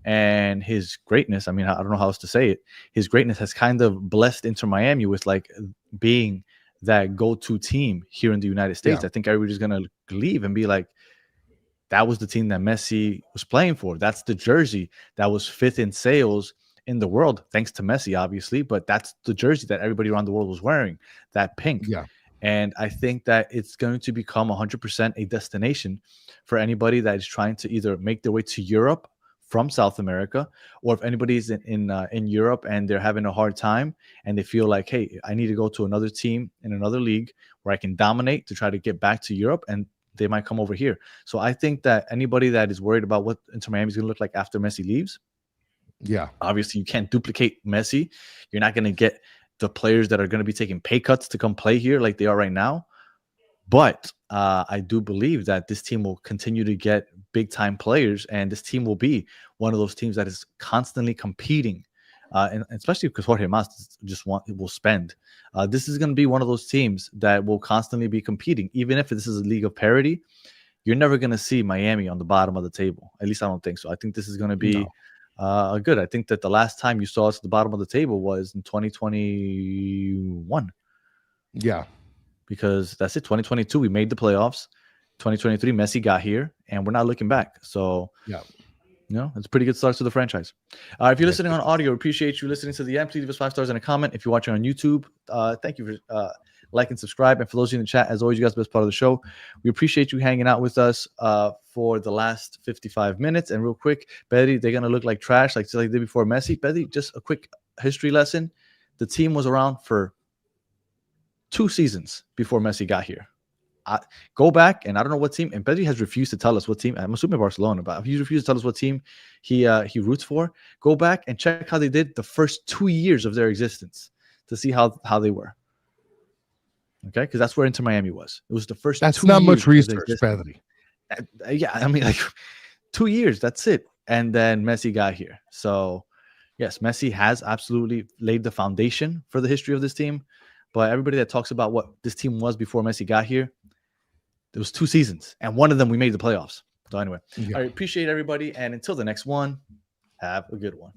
and his greatness. I mean, I don't know how else to say it. His greatness has kind of blessed Inter Miami with being that go-to team here in the United States. I think everybody's gonna leave and be like, that was the team that Messi was playing for. That's the jersey that was 5th in sales in the world, thanks to Messi, obviously. But that's the jersey that everybody around the world was wearing, that pink. Yeah. And I think that it's going to become 100% a destination for anybody that is trying to either make their way to Europe from South America, or if anybody's in Europe and they're having a hard time and they feel like, hey, I need to go to another team in another league where I can dominate to try to get back to Europe, and they might come over here. So I think that anybody that is worried about what Inter Miami is going to look like after Messi leaves, obviously you can't duplicate Messi. You're not going to get the players that are going to be taking pay cuts to come play here like they are right now. But I do believe that this team will continue to get big-time players, and this team will be one of those teams that is constantly competing, and especially because Jorge Mas will spend. This is going to be one of those teams that will constantly be competing. Even if this is a league of parity, you're never going to see Miami on the bottom of the table. At least I don't think so. I think this is going to be good. I think that the last time you saw us at the bottom of the table was in 2021. Yeah. Because that's it. 2022, we made the playoffs. 2023, Messi got here, and we're not looking back. So, it's a pretty good start to the franchise. If you're listening on audio, appreciate you listening to the end. Please leave us 5 stars and a comment. If you're watching on YouTube, thank you for like and subscribe. And for those of you in the chat, as always, you guys are the best part of the show. We appreciate you hanging out with us for the last 55 minutes. And real quick, Betty, they're going to look like trash like they did before Messi. Betty, just a quick history lesson. The team was around for 2 seasons before Messi got here. Go back, and I don't know what team, and Pedri has refused to tell us what team. I'm assuming Barcelona, but he refused to tell us what team he roots for. Go back and check how they did the first 2 years of their existence to see how they were. Okay, because that's where Inter Miami was. It was the first. That's 2 not years much of their research, existence. Pedri. Yeah, I mean, like 2 years. That's it. And then Messi got here. So yes, Messi has absolutely laid the foundation for the history of this team. But everybody that talks about what this team was before Messi got here, there was 2 seasons, and one of them we made the playoffs. So anyway, I appreciate everybody, and until the next one, have a good one.